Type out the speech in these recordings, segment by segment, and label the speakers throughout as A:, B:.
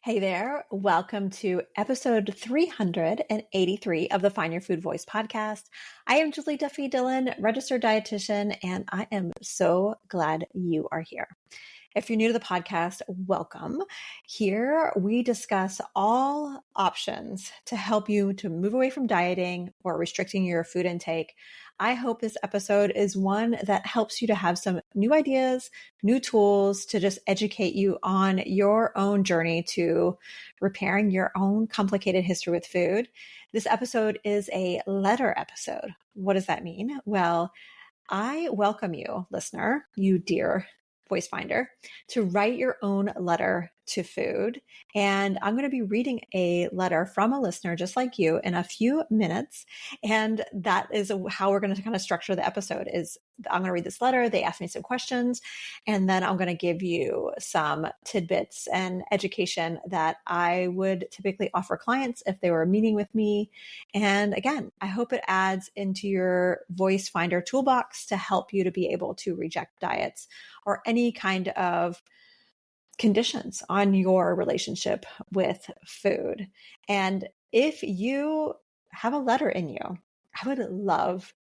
A: Hey there. Welcome to episode 383 of the Find Your Food Voice podcast. I am Julie Duffy Dillon, registered dietitian, and I am so glad you are here. If you're new to the podcast, welcome. Here we discuss all options to help you to move away from dieting or restricting your food intake. I hope this episode is one that helps you to have some new ideas, new tools to just educate you on your own journey to repairing your own complicated history with food. This episode is a letter episode. What does that mean? Well, I welcome you, listener, you dear voice finder, to write your own letter to food. And I'm going to be reading a letter from a listener just like you in a few minutes. And that is how we're going to kind of structure the episode is I'm going to read this letter. They ask me some questions, and then I'm going to give you some tidbits and education that I would typically offer clients if they were meeting with me. And again, I hope it adds into your voice finder toolbox to help you to be able to reject diets or any kind of conditions on your relationship with food. And if you have a letter in you, I would love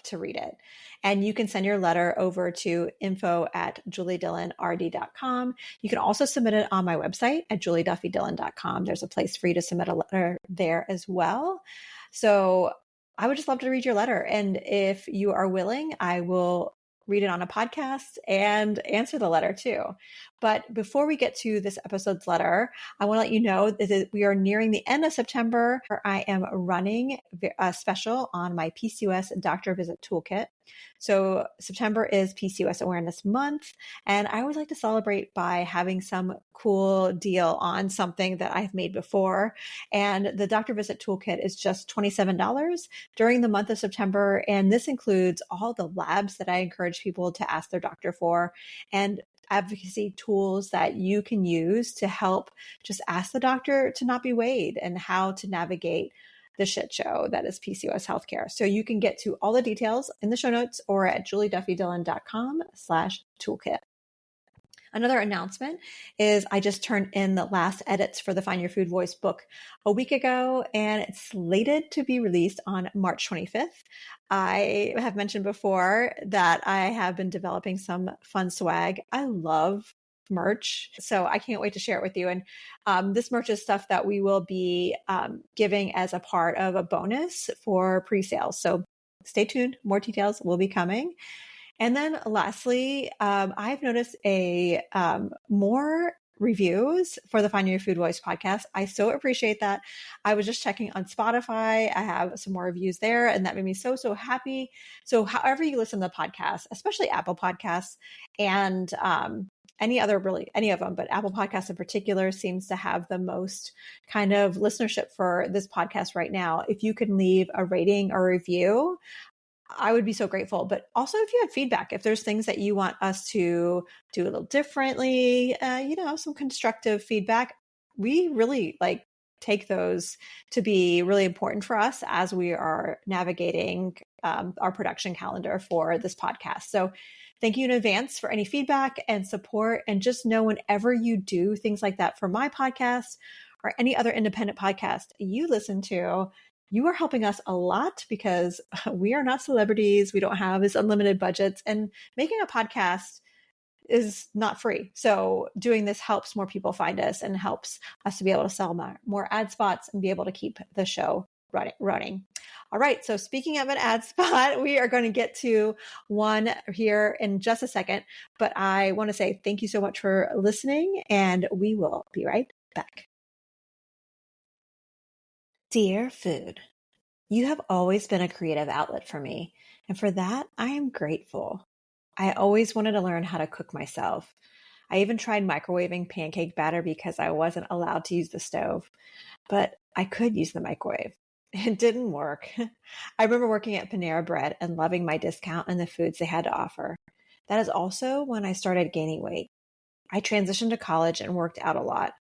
A: to read it. And you can send your letter over to info@juliedillonrd.com. You can also submit it on my website at julieduffydillon.com. There's a place for you to submit a letter there as well. So I would just love to read your letter. And if you are willing, I will read it on a podcast and answer the letter too. But before we get to this episode's letter, I want to let you know that we are nearing the end of September. I am running a special on my PCOS doctor visit toolkit. So September is PCOS Awareness Month, and I always like to celebrate by having some cool deal on something that I've made before. And the doctor visit toolkit is just $27 during the month of September. And this includes all the labs that I encourage people to ask their doctor for and advocacy tools that you can use to help just ask the doctor to not be weighed and how to navigate the shit show that is PCOS healthcare. So you can get to all the details in the show notes or at julieduffydillon.com/toolkit. Another announcement is I just turned in the last edits for the Find Your Food Voice book a week ago, and it's slated to be released on March 25th. I have mentioned before that I have been developing some fun swag. I love merch, so I can't wait to share it with you. And this merch is stuff that we will be giving as a part of a bonus for pre-sales. So stay tuned. More details will be coming. And then lastly, I've noticed more reviews for the Find Your Food Voice podcast. I so appreciate that. I was just checking on Spotify. I have some more reviews there, and that made me so happy. So however you listen to the podcast, especially Apple Podcasts and any of them, but Apple Podcasts in particular seems to have the most kind of listenership for this podcast right now. If you can leave a rating or review, I would be so grateful. But also if you have feedback, if there's things that you want us to do a little differently, some constructive feedback, we really take those to be really important for us as we are navigating our production calendar for this podcast. So thank you in advance for any feedback and support. And just know whenever you do things like that for my podcast or any other independent podcast you listen to, you are helping us a lot because we are not celebrities. We don't have this unlimited budgets, and making a podcast is not free. So doing this helps more people find us and helps us to be able to sell more ad spots and be able to keep the show running. All right. So speaking of an ad spot, we are going to get to one here in just a second, but I want to say thank you so much for listening, and we will be right back. Dear Food, you have always been a creative outlet for me, and for that, I am grateful. I always wanted to learn how to cook myself. I even tried microwaving pancake batter because I wasn't allowed to use the stove, but I could use the microwave. It didn't work. I remember working at Panera Bread and loving my discount and the foods they had to offer. That is also when I started gaining weight. I transitioned to college and worked out a lot.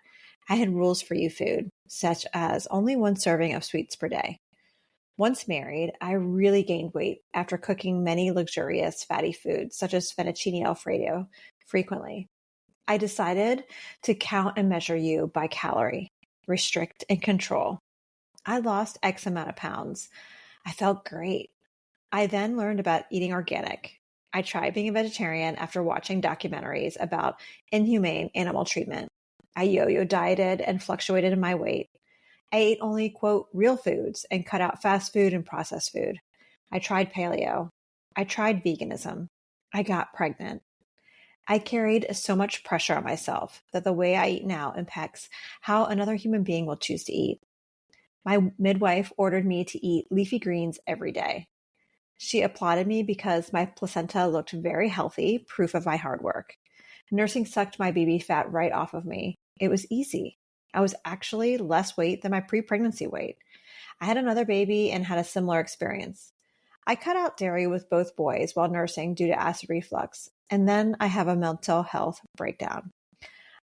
A: I had rules for you food, such as only one serving of sweets per day. Once married, I really gained weight after cooking many luxurious fatty foods, such as fettuccine Alfredo, frequently. I decided to count and measure you by calorie, restrict and control. I lost X amount of pounds. I felt great. I then learned about eating organic. I tried being a vegetarian after watching documentaries about inhumane animal treatment. I yo-yo dieted and fluctuated in my weight. I ate only, quote, real foods and cut out fast food and processed food. I tried paleo. I tried veganism. I got pregnant. I carried so much pressure on myself that the way I eat now impacts how another human being will choose to eat. My midwife ordered me to eat leafy greens every day. She applauded me because my placenta looked very healthy, proof of my hard work. Nursing sucked my baby fat right off of me. It was easy. I was actually less weight than my pre-pregnancy weight. I had another baby and had a similar experience. I cut out dairy with both boys while nursing due to acid reflux, and then I have a mental health breakdown.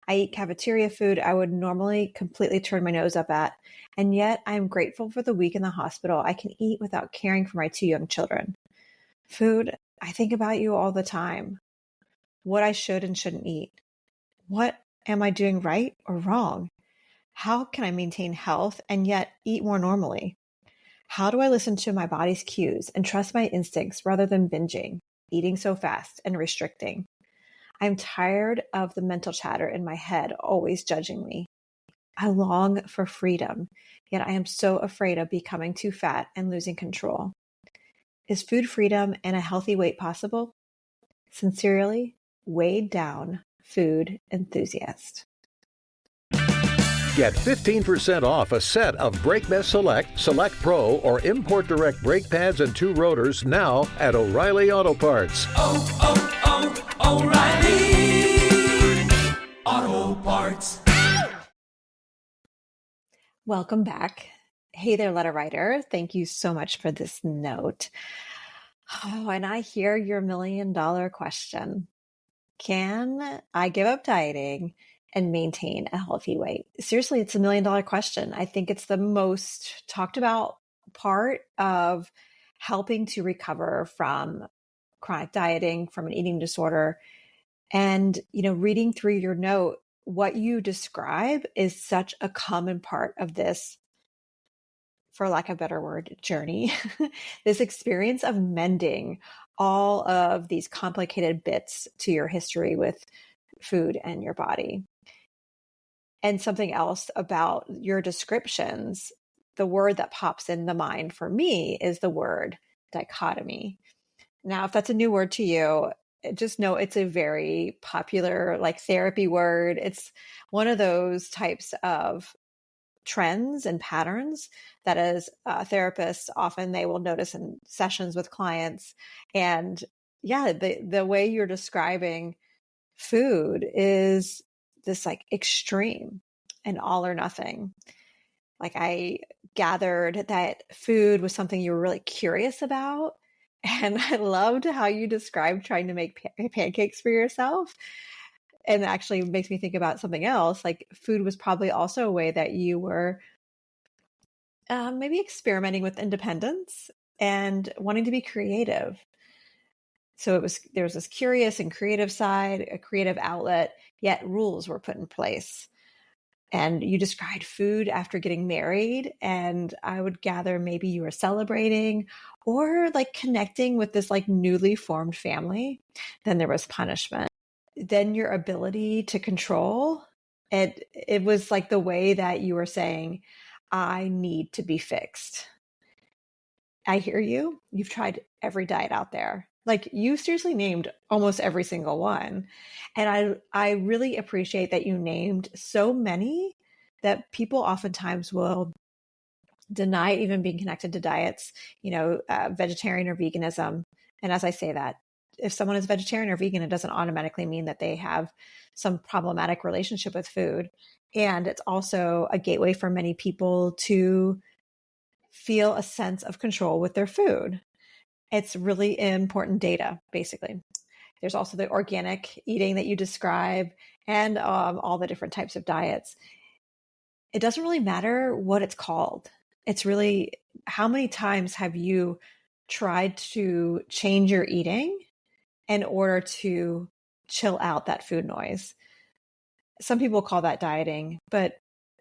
A: I eat cafeteria food I would normally completely turn my nose up at, and yet I am grateful for the week in the hospital I can eat without caring for my 2 young children. Food, I think about you all the time. What I should and shouldn't eat. What am I doing right or wrong? How can I maintain health and yet eat more normally? How do I listen to my body's cues and trust my instincts rather than binging, eating so fast, and restricting? I'm tired of the mental chatter in my head always judging me. I long for freedom, yet I am so afraid of becoming too fat and losing control. Is food freedom and a healthy weight possible? Sincerely, weighed down food enthusiast.
B: Get 15% off a set of BrakeBest Select, Select Pro, or Import Direct brake pads and 2 rotors now at O'Reilly Auto Parts.
C: O'Reilly Auto Parts.
A: Welcome back. Hey there, letter writer. Thank you so much for this note. Oh, and I hear your $1 million question. Can I give up dieting and maintain a healthy weight? Seriously, it's $1 million question. I think it's the most talked about part of helping to recover from chronic dieting, from an eating disorder. And, reading through your note, what you describe is such a common part of this, for lack of a better word, journey, this experience of mending all of these complicated bits to your history with food and your body. And something else about your descriptions, the word that pops in the mind for me is the word dichotomy. Now, if that's a new word to you, just know it's a very popular therapy word. It's one of those types of trends and patterns that as therapists, often they will notice in sessions with clients. And yeah, the way you're describing food is this extreme and all or nothing. I gathered that food was something you were really curious about. And I loved how you described trying to make pancakes for yourself. And it actually makes me think about something else. Food was probably also a way that you were maybe experimenting with independence and wanting to be creative. So there was this curious and creative side, a creative outlet, yet rules were put in place. And you described food after getting married, and I would gather maybe you were celebrating or connecting with this newly formed family. Then there was punishment. Then your ability to control. It was the way that you were saying, I need to be fixed. I hear you. You've tried every diet out there. You seriously named almost every single one. And I really appreciate that you named so many that people oftentimes will deny even being connected to diets, vegetarian or veganism. And as I say that, if someone is vegetarian or vegan, it doesn't automatically mean that they have some problematic relationship with food. And it's also a gateway for many people to feel a sense of control with their food. It's really important data, basically. There's also the organic eating that you describe and all the different types of diets. It doesn't really matter what it's called. It's really how many times have you tried to change your eating in order to chill out that food noise? Some people call that dieting, but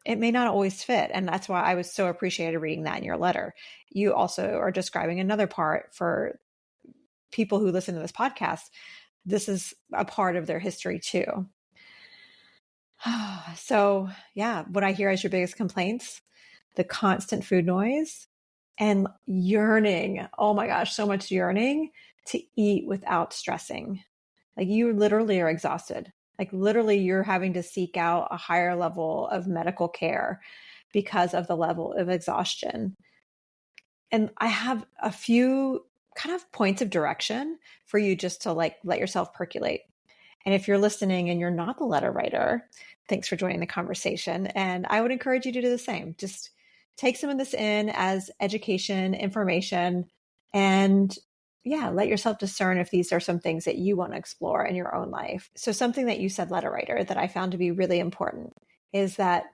A: it may not always fit. And that's why I was so appreciated reading that in your letter. You also are describing another part for people who listen to this podcast. This is a part of their history too. So yeah, what I hear as your biggest complaints, the constant food noise and yearning. Oh my gosh, so much yearning to eat without stressing. Like you literally are exhausted. Like literally you're having to seek out a higher level of medical care because of the level of exhaustion. And I have a few kind of points of direction for you just to like let yourself percolate. And if you're listening and you're not the letter writer, thanks for joining the conversation. And I would encourage you to do the same. Just take some of this in as education, information, and yeah, let yourself discern if these are some things that you want to explore in your own life. So something that you said, letter writer, that I found to be really important is that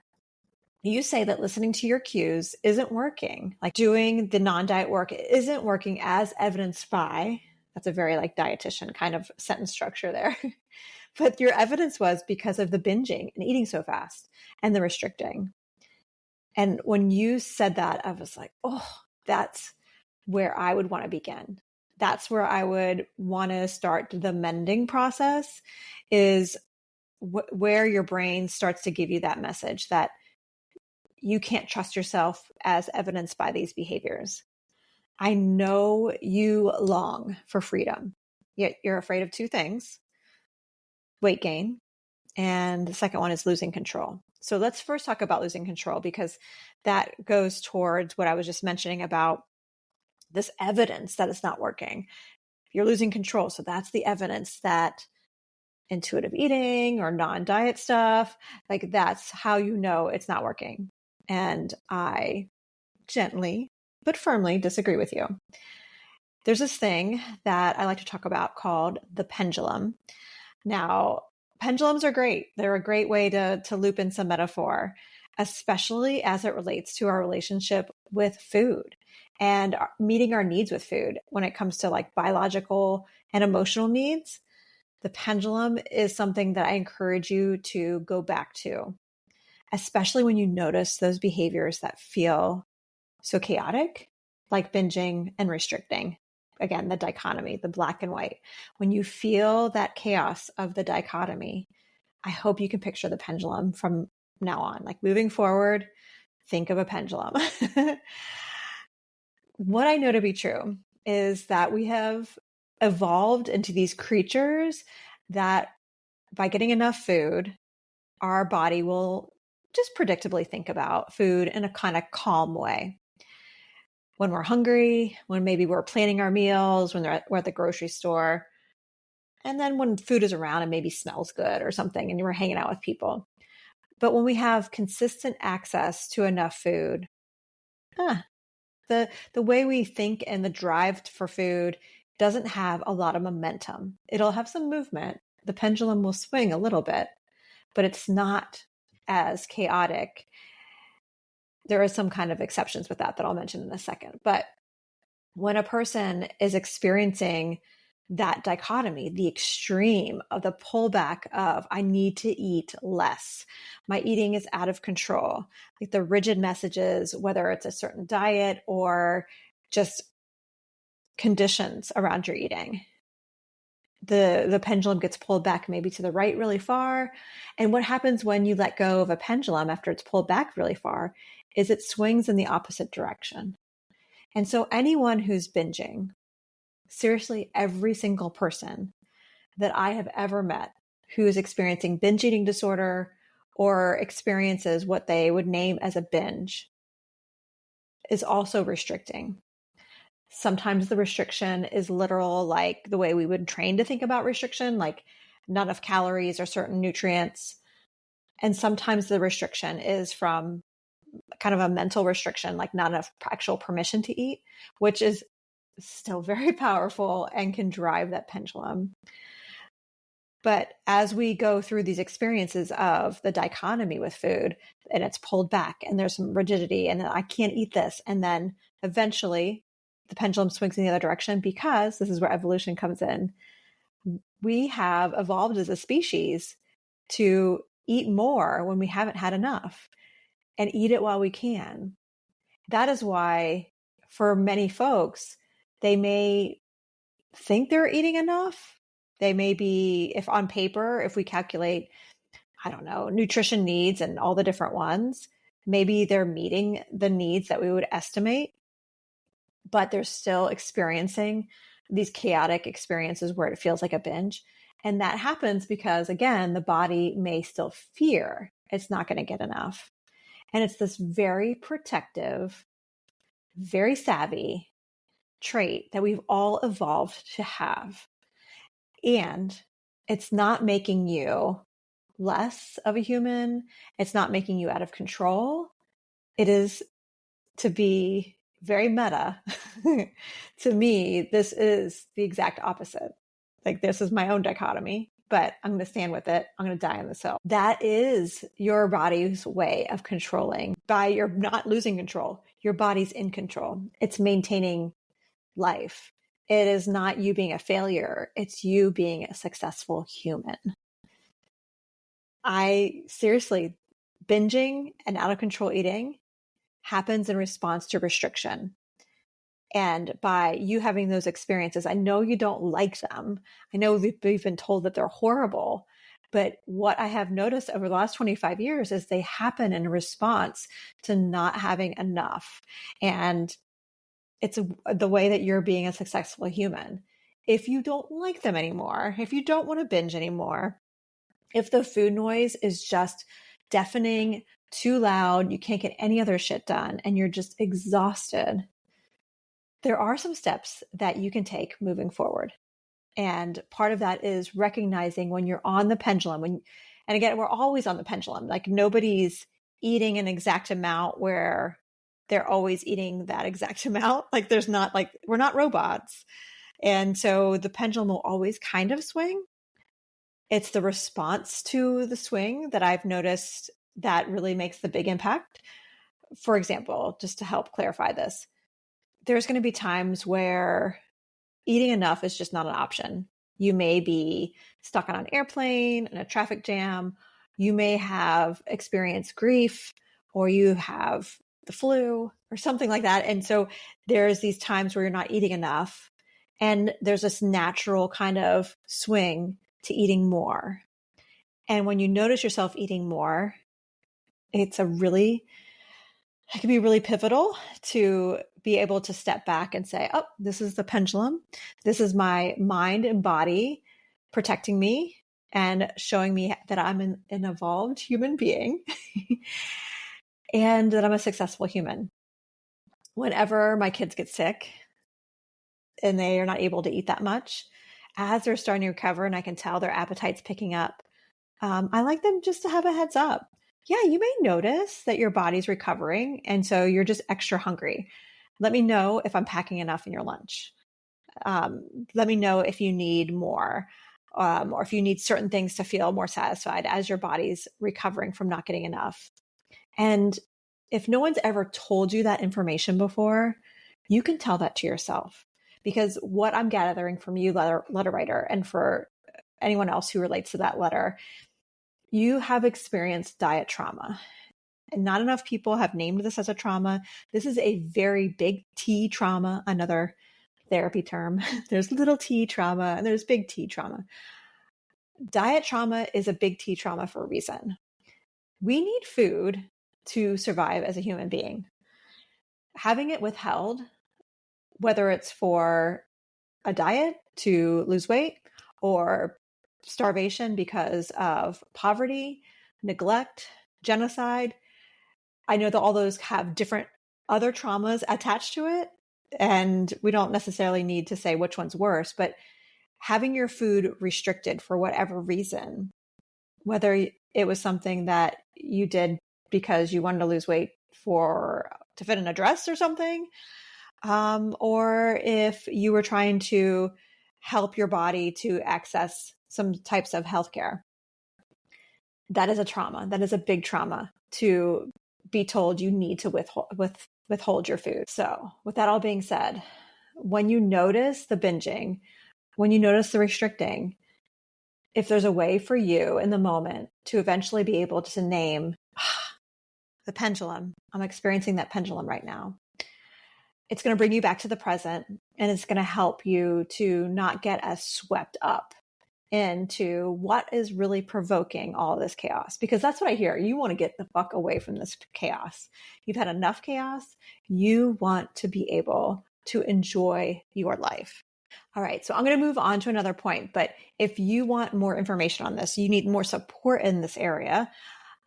A: you say that listening to your cues isn't working. Like doing the non-diet work isn't working as evidenced by, that's a very like dietitian kind of sentence structure there. But your evidence was because of the binging and eating so fast and the restricting. And when you said that, I was like, oh, that's where I would want to begin. That's where I would want to start the mending process, is where your brain starts to give you that message that you can't trust yourself as evidenced by these behaviors. I know you long for freedom, yet you're afraid of two things: weight gain, and the second one is losing control. So let's first talk about losing control, because that goes towards what I was just mentioning about this evidence that it's not working. You're losing control. So that's the evidence that intuitive eating or non-diet stuff, like that's how you know it's not working. And I gently but firmly disagree with you. There's this thing that I like to talk about called the pendulum. Now, pendulums are great. They're a great way to loop in some metaphor, especially as it relates to our relationship with food and meeting our needs with food. When it comes to like biological and emotional needs, the pendulum is something that I encourage you to go back to, especially when you notice those behaviors that feel so chaotic, like binging and restricting. Again, the dichotomy, the black and white. When you feel that chaos of the dichotomy, I hope you can picture the pendulum from now on. Like moving forward, think of a pendulum. What I know to be true is that we have evolved into these creatures that by getting enough food, our body will just predictably think about food in a kind of calm way. When we're hungry, when maybe we're planning our meals, when we're at the grocery store, and then when food is around and maybe smells good or something and we're hanging out with people. But when we have consistent access to enough food, the way we think and the drive for food doesn't have a lot of momentum. It'll have some movement. The pendulum will swing a little bit, but it's not as chaotic. There are some kind of exceptions with that I'll mention in a second. But when a person is experiencing that dichotomy, the extreme of the pullback of, I need to eat less, my eating is out of control, like the rigid messages, whether it's a certain diet or just conditions around your eating, the pendulum gets pulled back maybe to the right really far. And what happens when you let go of a pendulum after it's pulled back really far is it swings in the opposite direction. And so anyone who's binging, seriously, every single person that I have ever met who is experiencing binge eating disorder or experiences what they would name as a binge is also restricting. Sometimes the restriction is literal, like the way we would train to think about restriction, like not enough calories or certain nutrients. And sometimes the restriction is from kind of a mental restriction, like not enough actual permission to eat, which is still very powerful and can drive that pendulum. But as we go through these experiences of the dichotomy with food, and it's pulled back and there's some rigidity and I can't eat this, and then eventually the pendulum swings in the other direction, because this is where evolution comes in. We have evolved as a species to eat more when we haven't had enough and eat it while we can. That is why for many folks, they may think they're eating enough. They may be, if on paper, if we calculate, I don't know, nutrition needs and all the different ones, maybe they're meeting the needs that we would estimate, but they're still experiencing these chaotic experiences where it feels like a binge. And that happens because, again, the body may still fear it's not going to get enough. And it's this very protective, very savvy trait that we've all evolved to have. And it's not making you less of a human. It's not making you out of control. It is, to be very meta, to me, this is the exact opposite. Like, this is my own dichotomy, but I'm going to stand with it. I'm going to die on this hill. That is your body's way of controlling. By you're not losing control, your body's in control. It's maintaining life. It is not you being a failure. It's you being a successful human. Seriously, binging and out of control eating happens in response to restriction. And by you having those experiences, I know you don't like them. I know we've been told that they're horrible. But what I have noticed over the last 25 years is they happen in response to not having enough. And it's the way that you're being a successful human. If you don't like them anymore, if you don't want to binge anymore, if the food noise is just deafening, too loud, you can't get any other shit done, and you're just exhausted, there are some steps that you can take moving forward. And part of that is recognizing when you're on the pendulum. And again, we're always on the pendulum. Like, nobody's eating an exact amount where they're always eating that exact amount. Like, there's not, like, we're not robots. And so the pendulum will always kind of swing. It's the response to the swing that I've noticed that really makes the big impact. For example, just to help clarify this, there's going to be times where eating enough is just not an option. You may be stuck on an airplane, in a traffic jam. You may have experienced grief, or you have the flu or something like that. And so there's these times where you're not eating enough. And there's this natural kind of swing to eating more. And when you notice yourself eating more, it can be really pivotal to be able to step back and say, oh, this is the pendulum. This is my mind and body protecting me and showing me that I'm an evolved human being and that I'm a successful human. Whenever my kids get sick and they are not able to eat that much, as they're starting to recover and I can tell their appetite's picking up, I like them just to have a heads up. Yeah, you may notice that your body's recovering, and so you're just extra hungry. Let me know if I'm packing enough in your lunch. Let me know if you need more, or if you need certain things to feel more satisfied as your body's recovering from not getting enough. And if no one's ever told you that information before, you can tell that to yourself. Because what I'm gathering from you, letter writer, and for anyone else who relates to that letter, you have experienced diet trauma. And not enough people have named this as a trauma. This is a very big T trauma, another therapy term. There's little T trauma and there's big T trauma. Diet trauma is a big T trauma for a reason. We need food to survive as a human being. Having it withheld, whether it's for a diet to lose weight or starvation because of poverty, neglect, genocide. I know that all those have different other traumas attached to it, and we don't necessarily need to say which one's worse, but having your food restricted for whatever reason, whether it was something that you did because you wanted to lose weight to fit in a dress or something, or if you were trying to help your body to access some types of healthcare. That is a trauma. That is a big trauma to be told you need to withhold your food. So with that all being said, when you notice the binging, when you notice the restricting, if there's a way for you in the moment to eventually be able to name the pendulum, I'm experiencing that pendulum right now. It's going to bring you back to the present, and it's going to help you to not get as swept up into what is really provoking all this chaos. Because that's what I hear. You want to get the fuck away from this chaos. You've had enough chaos. You want to be able to enjoy your life. All right, so I'm going to move on to another point, but if you want more information on this, you need more support in this area.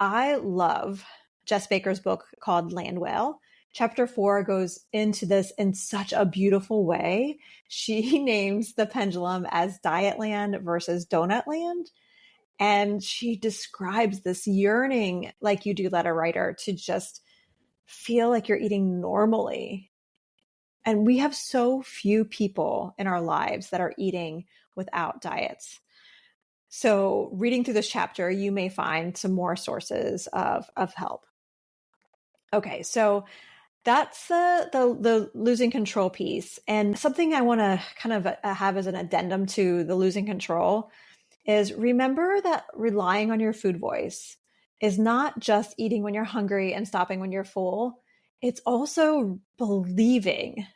A: I love Jess Baker's book called Land Whale. Chapter 4 goes into this in such a beautiful way. She names the pendulum as diet land versus donut land. And she describes this yearning, like you do, letter writer, to just feel like you're eating normally. And we have so few people in our lives that are eating without diets. So reading through this chapter, you may find some more sources of help. Okay, so that's the losing control piece. And something I want to kind of have as an addendum to the losing control is remember that relying on your food voice is not just eating when you're hungry and stopping when you're full. It's also believing.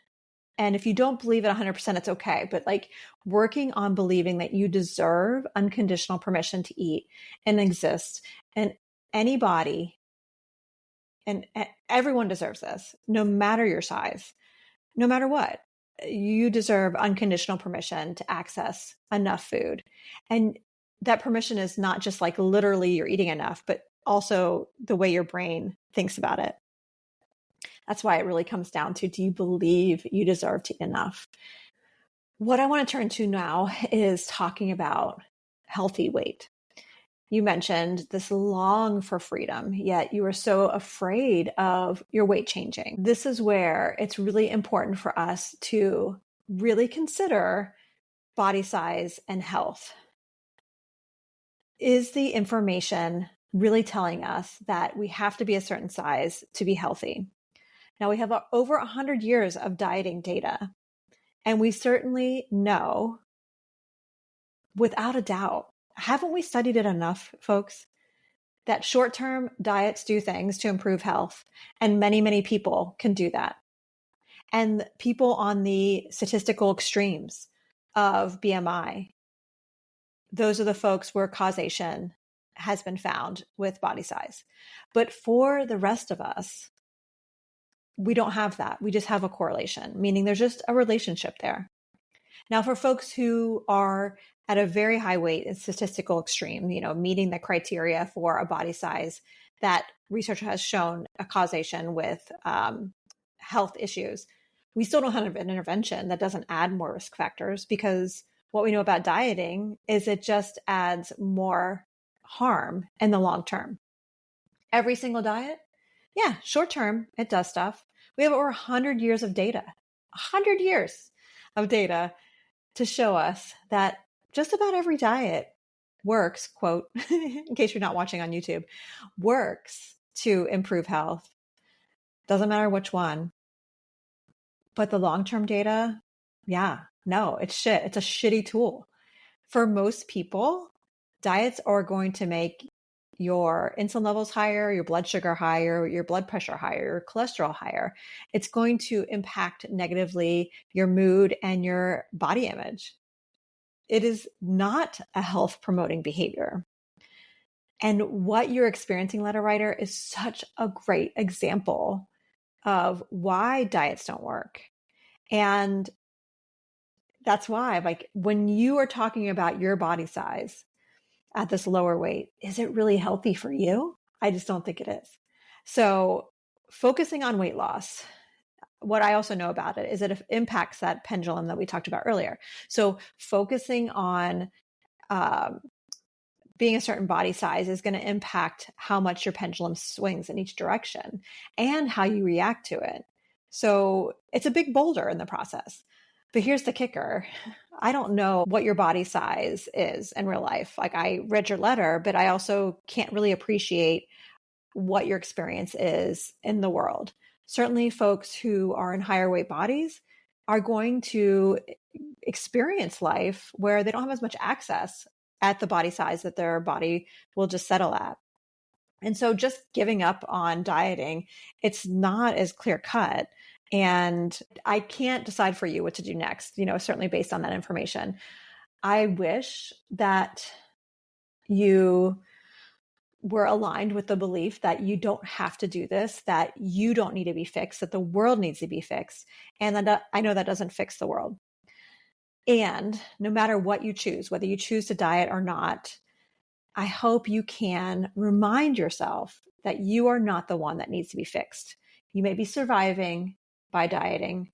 A: And if you don't believe it 100%, it's okay. But like working on believing that you deserve unconditional permission to eat and exist in any body. And everyone deserves this, no matter your size, no matter what. You deserve unconditional permission to access enough food. And that permission is not just like literally you're eating enough, but also the way your brain thinks about it. That's why it really comes down to, do you believe you deserve to eat enough? What I want to turn to now is talking about healthy weight. You mentioned this long for freedom, yet you are so afraid of your weight changing. This is where it's really important for us to really consider body size and health. Is the information really telling us that we have to be a certain size to be healthy? Now, we have over 100 years of dieting data, and we certainly know, without a doubt, haven't we studied it enough, folks, that short-term diets do things to improve health, and many, many people can do that. And people on the statistical extremes of BMI, those are the folks where causation has been found with body size. But for the rest of us, we don't have that. We just have a correlation, meaning there's just a relationship there. Now, for folks who are at a very high weight and statistical extreme, meeting the criteria for a body size that research has shown a causation with health issues, we still don't have an intervention that doesn't add more risk factors, because what we know about dieting is it just adds more harm in the long term. Every single diet, yeah, short term, it does stuff. We have over 100 years of data, 100 years of data to show us that just about every diet works, quote, in case you're not watching on YouTube, works to improve health. Doesn't matter which one. But the long-term data, yeah, no, it's shit. It's a shitty tool. For most people, diets are going to make your insulin levels higher, your blood sugar higher, your blood pressure higher, your cholesterol higher. It's going to impact negatively your mood and your body image. It is not a health promoting behavior. And what you're experiencing, letter writer, is such a great example of why diets don't work. And that's why, like, when you are talking about your body size at this lower weight, is it really healthy for you? I just don't think it is. So focusing on weight loss, what I also know about it is that it impacts that pendulum that we talked about earlier. So focusing on being a certain body size is going to impact how much your pendulum swings in each direction and how you react to it. So it's a big boulder in the process. But here's the kicker. I don't know what your body size is in real life. Like, I read your letter, but I also can't really appreciate what your experience is in the world. Certainly folks who are in higher weight bodies are going to experience life where they don't have as much access at the body size that their body will just settle at. And so just giving up on dieting, it's not as clear cut. And I can't decide for you what to do next, certainly based on that information. I wish that you were aligned with the belief that you don't have to do this, that you don't need to be fixed, that the world needs to be fixed. And that I know that doesn't fix the world. And no matter what you choose, whether you choose to diet or not, I hope you can remind yourself that you are not the one that needs to be fixed. You may be surviving by dieting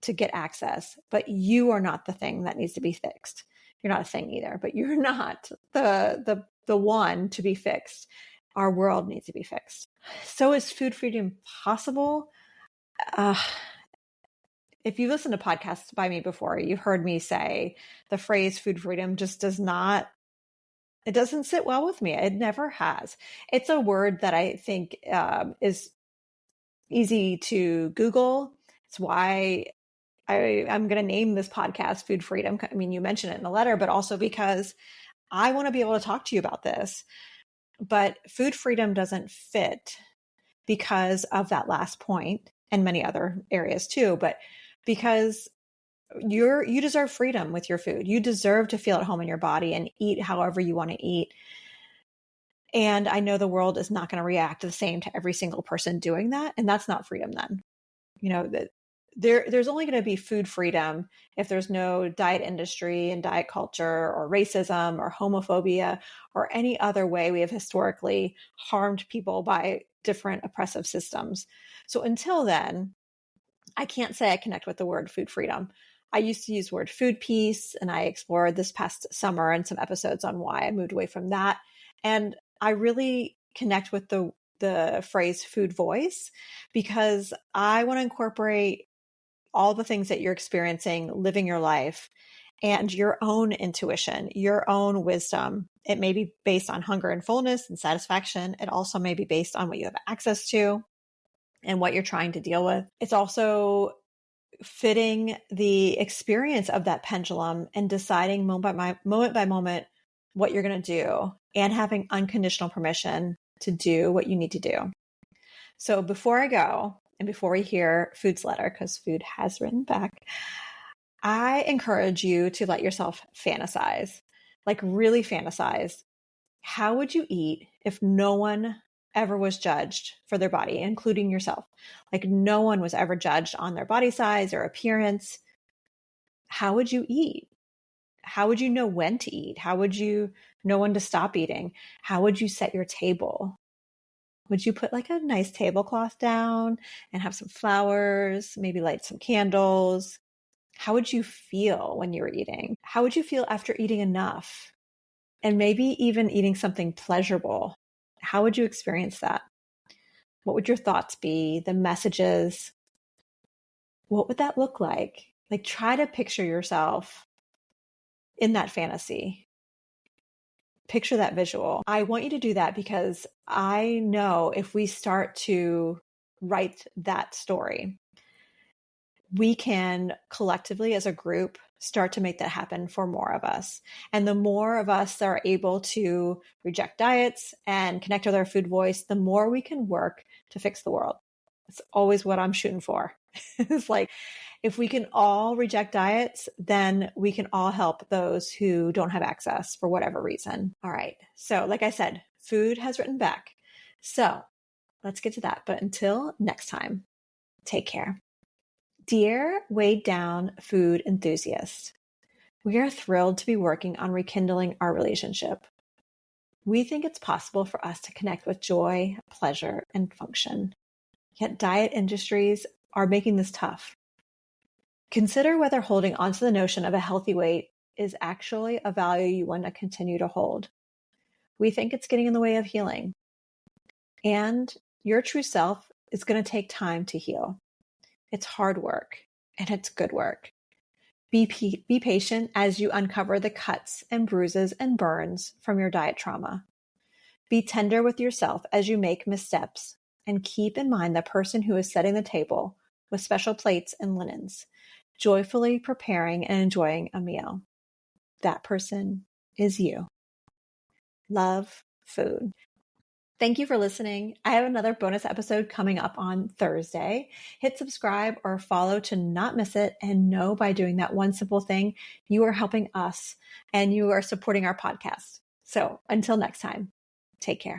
A: to get access, but you are not the thing that needs to be fixed. You're not a thing either, but you're not the one to be fixed. Our world needs to be fixed. So is food freedom possible? If you listen to podcasts by me before, you've heard me say the phrase food freedom just it doesn't sit well with me. It never has. It's a word that I think is easy to Google. It's why I'm going to name this podcast Food Freedom. I mean, you mentioned it in the letter, but also because I want to be able to talk to you about this. But food freedom doesn't fit because of that last point and many other areas too. But because you deserve freedom with your food. You deserve to feel at home in your body and eat however you want to eat. And I know the world is not going to react the same to every single person doing that. And that's not freedom then. There's only going to be food freedom if there's no diet industry and diet culture or racism or homophobia or any other way we have historically harmed people by different oppressive systems. So until then, I can't say I connect with the word food freedom. I used to use the word food peace, and I explored this past summer in some episodes on why I moved away from that. And I really connect with the phrase food voice because I want to incorporate all the things that you're experiencing, living your life, and your own intuition, your own wisdom. It may be based on hunger and fullness and satisfaction. It also may be based on what you have access to and what you're trying to deal with. It's also fitting the experience of that pendulum and deciding moment by moment what you're going to do and having unconditional permission to do what you need to do. So before I go and before we hear Food's letter, because Food has written back, I encourage you to let yourself fantasize, like really fantasize. How would you eat if no one ever was judged for their body, including yourself? Like no one was ever judged on their body size or appearance. How would you eat? How would you know when to eat? How would you know when to stop eating? How would you set your table? Would you put like a nice tablecloth down and have some flowers, maybe light some candles? How would you feel when you were eating? How would you feel after eating enough? And maybe even eating something pleasurable. How would you experience that? What would your thoughts be? The messages? What would that look like? Like try to picture yourself in that fantasy. Picture that visual. I want you to do that because I know if we start to write that story, we can collectively as a group start to make that happen for more of us. And the more of us that are able to reject diets and connect with our food voice, the more we can work to fix the world. It's always what I'm shooting for. It's like, if we can all reject diets, then we can all help those who don't have access for whatever reason. All right. So like I said, Food has written back. So let's get to that. But until next time, take care. Dear weighed down food enthusiast, we are thrilled to be working on rekindling our relationship. We think it's possible for us to connect with joy, pleasure, and function. Yet diet industries are making this tough. Consider whether holding onto the notion of a healthy weight is actually a value you want to continue to hold. We think it's getting in the way of healing. And your true self is going to take time to heal. It's hard work, and it's good work. Be patient as you uncover the cuts and bruises and burns from your diet trauma. Be tender with yourself as you make missteps, and keep in mind the person who is setting the table with special plates and linens, joyfully preparing and enjoying a meal. That person is you. love food. Thank you for listening. I have another bonus episode coming up on Thursday. Hit subscribe or follow to not miss it, and know by doing that one simple thing, you are helping us and you are supporting our podcast. So until next time, take care.